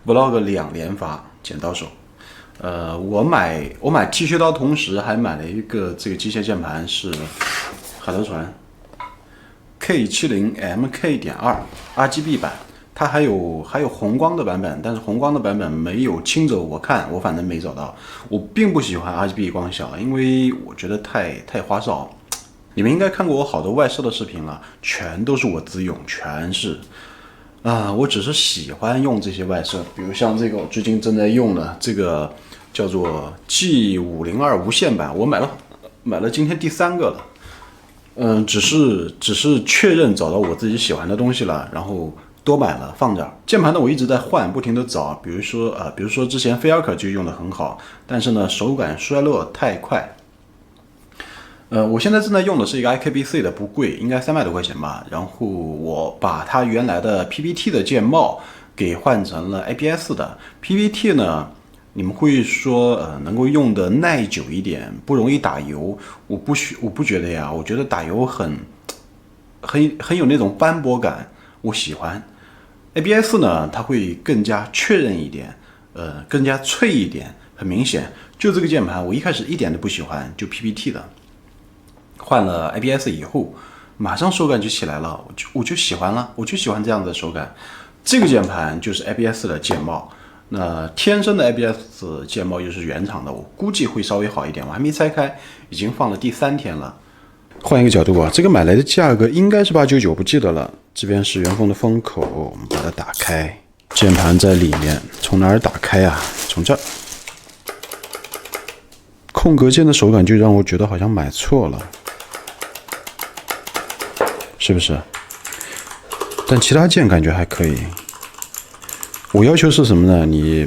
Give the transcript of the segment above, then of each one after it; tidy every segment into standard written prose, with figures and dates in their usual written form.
Vlog 两连发，剪刀手。我买剃须刀，同时还买了一个这个机械键盘，是海盗船 K70MK.2 RGB 版，它还有红光的版本，但是红光的版本没有清走，我反正没找到。我并不喜欢 RGB 光效，因为我觉得太花哨。你们应该看过我好多外设的视频了，全都是我自用，全是。我只是喜欢用这些外设，比如像这个我最近正在用的这个叫做 G502无线版，我买了今天第3个了。只是确认找到我自己喜欢的东西了，然后多买了放这儿。键盘呢，我一直在换，不停的找，比如说之前菲尔可就用的很好，但是呢手感衰落太快。我现在正在用的是一个 IKBC 的，不贵，应该300多块钱吧。然后我把它原来的 PPT 的键帽给换成了 ABS 的。PPT 呢，你们会说能够用的耐久一点，不容易打油。我不觉得呀，我觉得打油很有那种斑驳感，我喜欢。ABS 呢，它会更加确认一点，更加脆一点，很明显。就这个键盘，我一开始一点都不喜欢，就 PPT 的。换了 ABS 以后，马上手感就起来了，我就喜欢了，我就喜欢这样的手感。这个键盘就是 ABS 的键帽，那天生的 ABS 键帽又是原厂的，我估计会稍微好一点。我还没拆开，已经放了第3天了。换一个角度啊，这个买来的价格应该是899，不记得了。这边是原封的封口，我们把它打开，键盘在里面，从哪儿打开啊？从这儿。空格键的手感就让我觉得好像买错了。是不是？但其他键感觉还可以。我要求是什么呢？你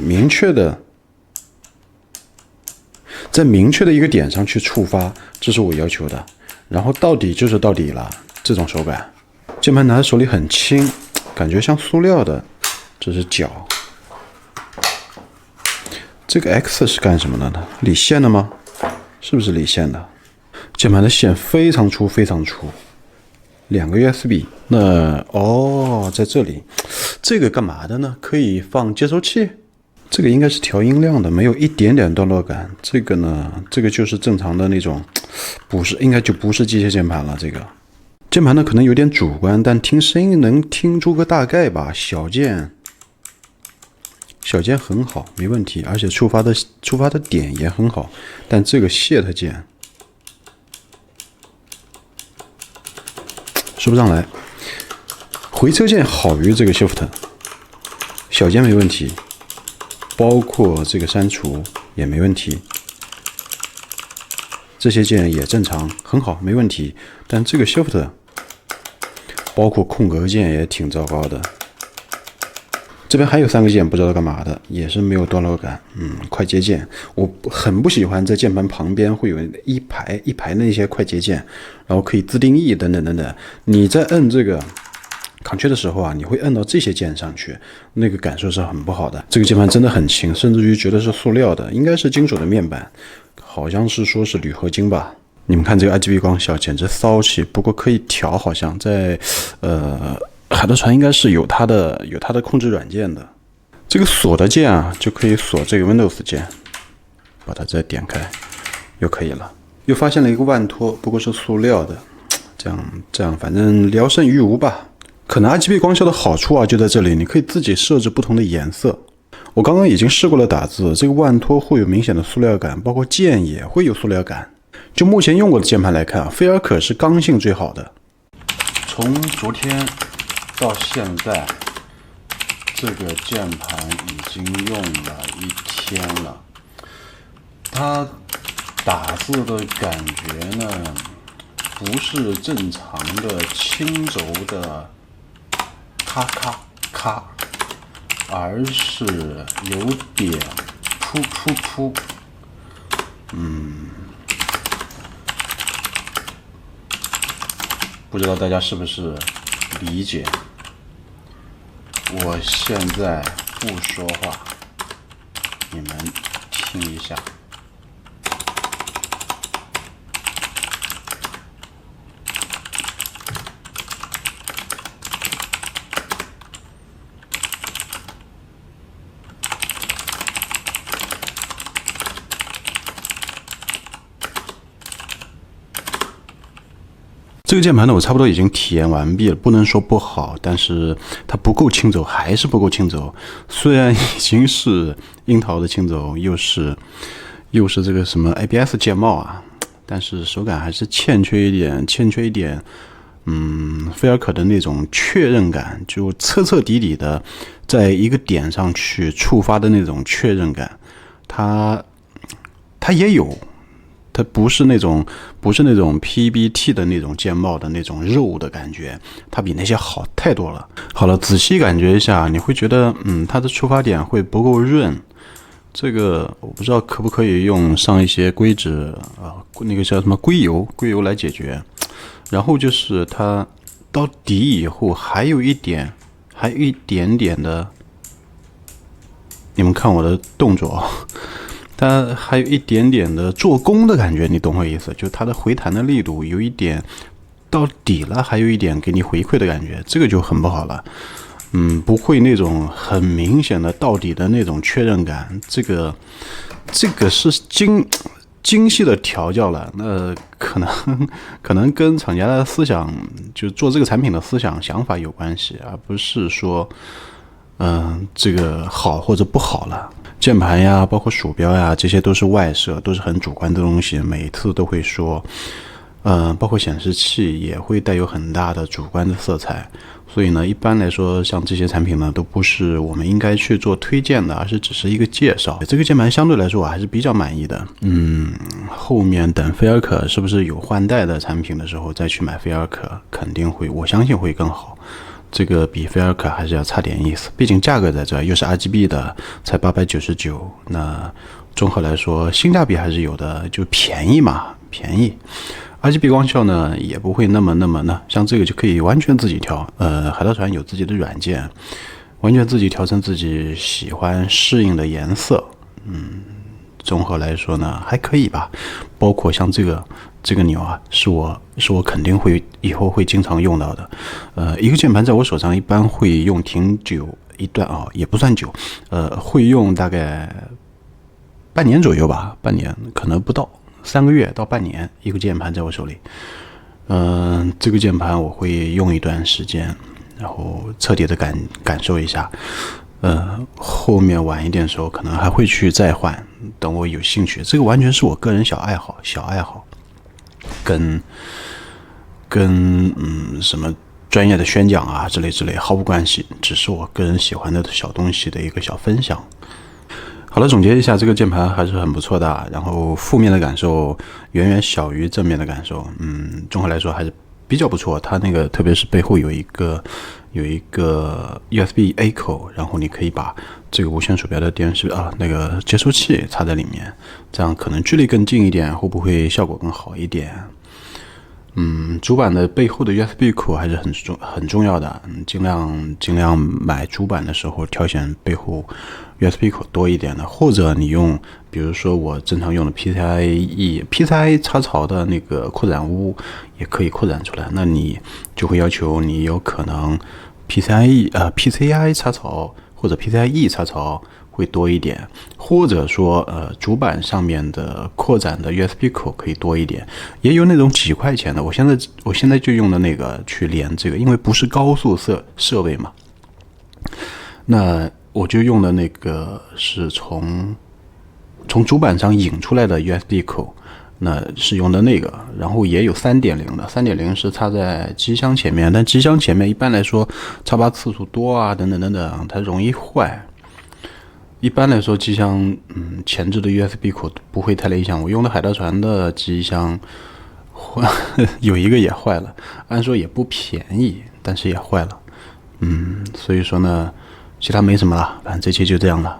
在明确的一个点上去触发，这是我要求的。然后到底就是到底了，这种手感。键盘拿在手里很轻，感觉像塑料的。这是角。这个 X 是干什么的呢？理线的吗？是不是理线的？键盘的线非常粗，非常粗。2个 USB， 那在这里，这个干嘛的呢？可以放接收器，这个应该是调音量的，没有一点点段落感。这个呢，这个就是正常的那种，应该就不是机械键盘了。这个键盘呢可能有点主观，但听声音能听出个大概吧。小键很好，没问题，而且触发的点也很好，但这个 Shift 键。说不上来，回车键好于这个 Shift， 小键没问题，包括这个删除也没问题，这些键也正常，很好，没问题。但这个 Shift， 包括空格键也挺糟糕的。这边还有3个键不知道干嘛的，也是没有段落感。快捷键，我很不喜欢在键盘旁边会有一排一排那些快捷键，然后可以自定义等等等等。你在摁这个 Ctrl 的时候啊，你会摁到这些键上去，那个感受是很不好的。这个键盘真的很轻，甚至于觉得是塑料的，应该是金属的面板，好像是说是铝合金吧。你们看这个 RGB 光效简直骚气，不过可以调，好像在海盗船应该是有它的控制软件的。这个锁的键啊，就可以锁这个 Windows 键，把它再点开，又可以了。又发现了一个腕托，不过是塑料的，这样，反正聊胜于无吧。可能 RGB 光效的好处啊，就在这里，你可以自己设置不同的颜色。我刚刚已经试过了打字，这个腕托会有明显的塑料感，包括键也会有塑料感。就目前用过的键盘来看，菲尔可是刚性最好的。从昨天到现在，这个键盘已经用了1天了。它打字的感觉呢，不是正常的轻轴的咔咔咔，而是有点噗噗噗。不知道大家是不是理解？我现在不说话，你们听一下。这个键盘呢，我差不多已经体验完毕了，不能说不好，但是它不够轻轴，还是不够轻轴。虽然已经是樱桃的轻轴，又是这个什么 ABS 键帽啊，但是手感还是欠缺一点，菲尔可的那种确认感，就彻底的在一个点上去触发的那种确认感，它也有。它不是那种 PBT 的那种键帽的那种肉的感觉，它比那些好太多了。好了，仔细感觉一下，你会觉得，它的出发点会不够润。这个我不知道可不可以用上一些硅脂那个叫什么硅油来解决。然后就是它到底以后还有一点点的，你们看我的动作。它还有一点点的做工的感觉，你懂我意思？就它的回弹的力度有一点到底了，还有一点给你回馈的感觉，这个就很不好了。不会那种很明显的到底的那种确认感，这个是精细的调教了。那可能跟厂家的思想，就做这个产品的想法有关系，而不是说这个好或者不好了。键盘呀，包括鼠标呀，这些都是外设，都是很主观的东西，每次都会说。包括显示器也会带有很大的主观的色彩，所以呢，一般来说，像这些产品呢，都不是我们应该去做推荐的，而是只是一个介绍。这个键盘相对来说我还是比较满意的。后面等菲尔可是不是有换代的产品的时候再去买菲尔可，肯定会，我相信会更好。这个比菲尔可还是要差点意思，毕竟价格在这，又是 RGB 的，才899，那综合来说性价比还是有的，就便宜嘛，便宜。RGB 光效呢也不会那么呢，像这个就可以完全自己调。海盗船有自己的软件，完全自己调成自己喜欢适应的颜色。综合来说呢还可以吧。包括像这个钮啊，是我肯定会以后会经常用到的。一个键盘在我手上一般会用挺久一段啊，也不算久，会用大概半年左右吧，半年可能不到。3个月到半年，一个键盘在我手里。这个键盘我会用一段时间，然后彻底的感受一下。后面晚一点的时候可能还会去再换，等我有兴趣。这个完全是我个人小爱好，跟什么专业的宣讲啊之类毫无关系，只是我个人喜欢的小东西的一个小分享。好了，总结一下，这个键盘还是很不错的，然后负面的感受远远小于正面的感受。综合来说还是比较不错。它那个特别是背后有一个 USB A 口，然后你可以把这个无线鼠标的那个接收器插在里面，这样可能距离更近一点，会不会效果更好一点？主板的背后的 USB 口还是很重要的，尽量买主板的时候挑选背后 USB 口多一点的，或者你用，比如说我正常用的 PCIe 插槽的那个扩展坞也可以扩展出来，那你就会要求你有可能 PCI 插槽或者 PCIe 插槽会多一点，或者说主板上面的扩展的 USB 口可以多一点，也有那种几块钱的，我现在就用的那个去连这个，因为不是高速设备嘛，那我就用的那个是从主板上引出来的 USB 口，那是用的那个，然后也有 3.0 的，3.0 是插在机箱前面，但机箱前面一般来说插拔次数多啊，等等，它容易坏。一般来说，机箱前置的 USB 口不会太影响。我用的海盗船的机箱，有一个也坏了，按说也不便宜，但是也坏了。所以说呢，其他没什么了，反正这期就这样了。